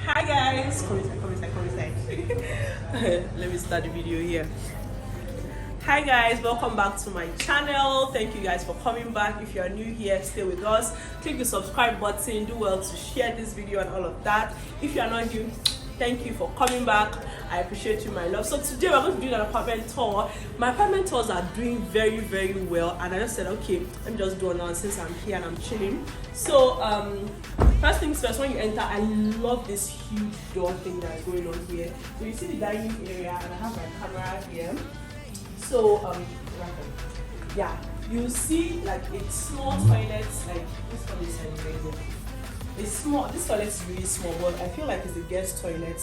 Hi guys, come inside. Let me start the video here. Hi guys, welcome back to my channel. Thank you guys for coming back. If you are new here, stay with us. Click the subscribe button, do well to share this video and all of that. If you are not new, thank you for coming back. I appreciate you, my love. So today we're going to do an apartment tour. My apartment tours are doing very well, and I just said, okay, let me just do one since I'm here and I'm chilling. So first things first, when you enter, I love this huge door thing that is going on here. So you see the dining area, and I have my camera here. So yeah, you see like a small toilet, like this one is amazing. It's small. This toilet is really small, but I feel like it's the guest toilet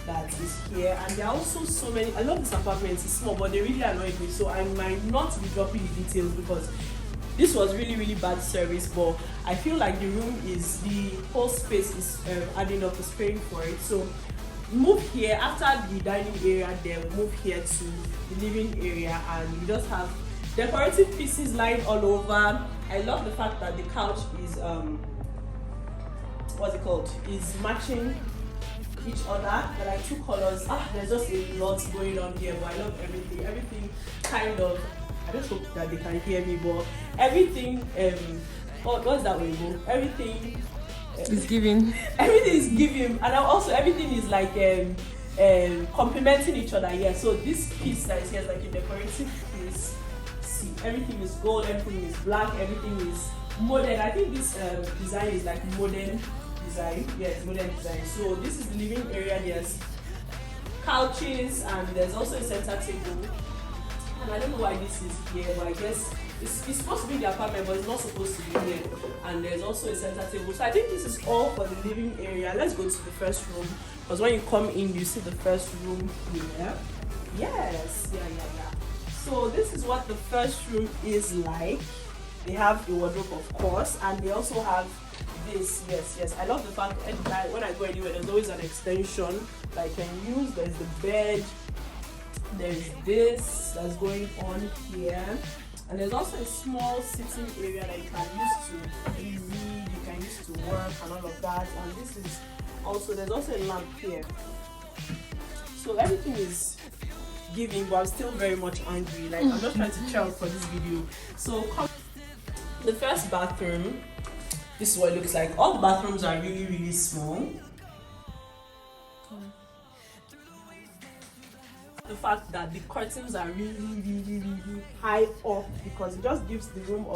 that is here. And there are also so many. I love this apartment. It's small, but they really annoyed me, so I might not be dropping the details because this was really bad service. But I feel like the whole space is adding up, is paying for it. So move here after the dining area, then move here to the living area, and you just have decorative pieces lying all over. I love the fact that the couch is is matching each other. They're like two colors. There's just a lot going on here, but I love everything kind of. I just hope that they can hear me, but everything what's that way go? Everything is giving. Everything is giving, and also everything is like complementing each other here. So this piece that is here is like a decorative piece. See, everything is gold, everything is black, everything is modern. I think this design is like modern design. Yes, modern design. So this is the living area. There's couches, and there's also a center table. And I don't know why this is here, but I guess it's supposed to be in the apartment, but it's not supposed to be here. And there's also a center table. So I think this is all for the living area. Let's go to the first room, because when you come in, you see the first room here. Yes, yeah. So this is what the first room is like. They have a wardrobe, of course, and they also have this. Yes. I love the fact that when I go anywhere, there's always an extension that I can use. There's the bed. There's this that's going on here, and there's also a small sitting area that you can use to read, you can use to work and all of that. And this is also, there's also a lamp here. So everything is giving, but I'm still very much angry. Like, I'm just trying to chill for this video. So the first bathroom, this is what it looks like. All the bathrooms are really small. The fact that the curtains are really high up, because it just gives the room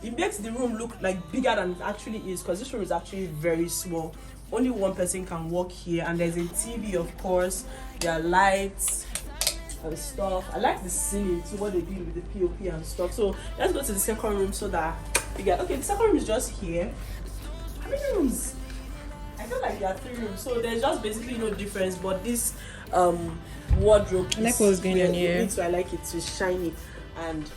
it makes the room look like bigger than it actually is, because this room is actually very small. Only one person can walk here, and there's a TV, of course. There are lights and stuff. I like the ceiling too, what they did with the POP and stuff. So let's go to the second room so that you get, okay, the second room is just here. How many rooms? I feel like there are 3 rooms, so there's just basically no difference. But this wardrobe, I like what's going on here. So I like it, it's shiny, and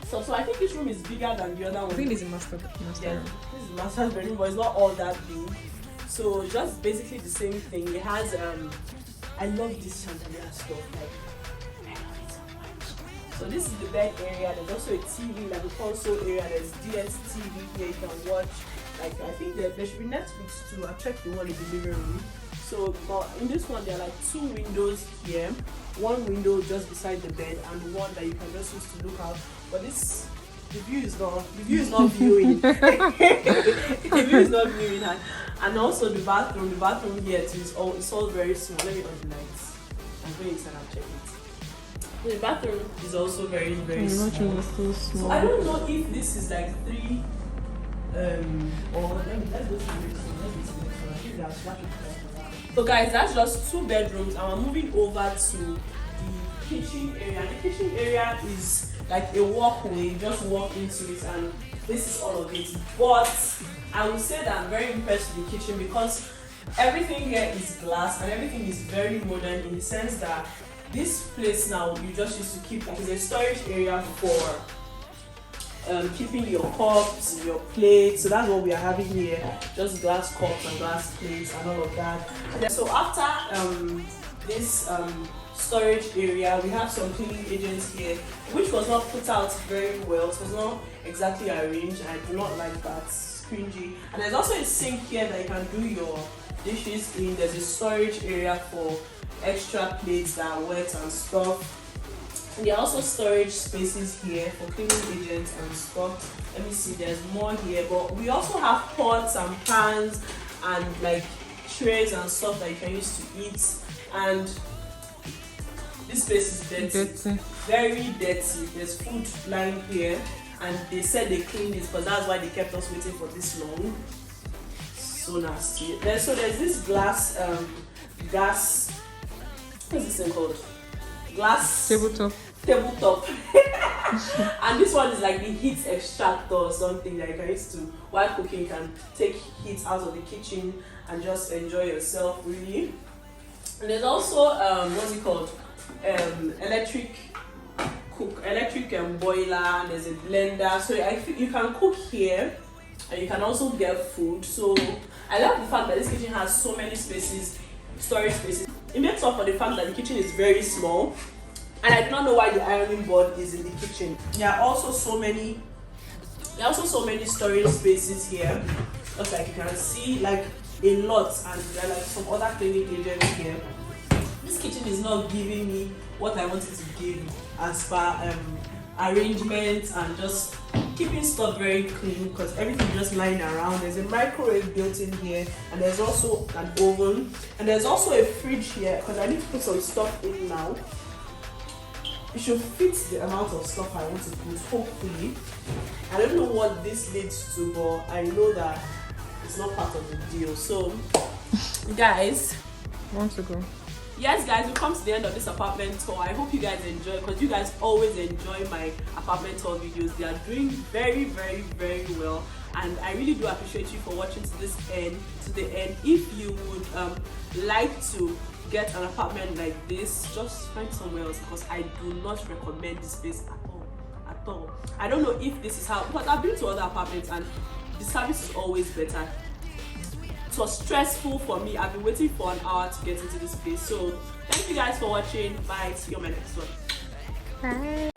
so I think this room is bigger than the other one. I think this is master room. This is master bedroom, but it's not all that big. So just basically the same thing. It has I love this chandelier stuff. Like, I love it so much. So this is the bed area. There's also a TV, like a console area. There's DSTV here, you can watch. Like, I think there should be Netflix too. I checked the one in the living room. So, but in this one, there are like 2 windows here. One window just beside the bed, and one that you can just use to look out. But the view is not viewing. The view is not viewing. And also the bathroom here too is all very small. Let me on the lights. I'm going inside and check it. The bathroom is also very small. So small. So I don't know if this is like 3 or let's go to the next one. I think that's what it is. So guys, that's just 2 bedrooms, and we're moving over to the kitchen area. The kitchen area is like a walkway. You just walk into it, and this is all of it. But I would say that I'm very impressed with the kitchen, because everything here is glass and everything is very modern, in the sense that this place now you just used to keep, like, it's a storage area for keeping your cups, your plates. So that's what we are having here, just glass cups and glass plates and all of that. So after this storage area, we have some cleaning agents here, which was not put out very well. It was not exactly arranged. I do not like that cringy. And there's also a sink here that you can do your dishes in. There's a storage area for extra plates that are wet and stuff. And there are also storage spaces here for cleaning agents and stuff. Let me see, there's more here, but we also have pots and pans and like trays and stuff that you can use to eat. And this place is dirty. Very dirty. There's food lying here, and they said they cleaned it, but that's why they kept us waiting for this long. So nasty. So there's this glass what's this thing called? Glass tabletop. And this one is like the heat extractor or something that you can use to, while cooking, you can take heat out of the kitchen and just enjoy yourself, really. And there's also what's it called, electric boiler, and there's a blender, so you can cook here and you can also get food. So I love the fact that this kitchen has so many spaces, storage spaces. It makes up for the fact that the kitchen is very small, and I do not know why the ironing board is in the kitchen. There are also so many storage spaces here, just like you can see, like a lot, and there are like some other cleaning agents here. This kitchen is not giving me what I wanted to give as far arrangement and just keeping stuff very clean, because everything is just lying around. There's a microwave built in here, and there's also an oven, and there's also a fridge here because I need to put some stuff in now. It should fit the amount of stuff I want to put, hopefully. I don't know what this leads to, but I know that it's not part of the deal. So guys, Want to go? Yes guys, we've come to the end of this apartment tour. I hope you guys enjoy, because you guys always enjoy my apartment tour videos. They are doing very, very, very well, and I really do appreciate you for watching to the end. If you would like to get an apartment like this, just find somewhere else, because I do not recommend this place at all. I don't know if this is how, because I've been to other apartments and the service is always better. It was stressful for me. I've been waiting for an hour to get into this place. So thank you guys for watching. Bye. See you on my next one. Bye.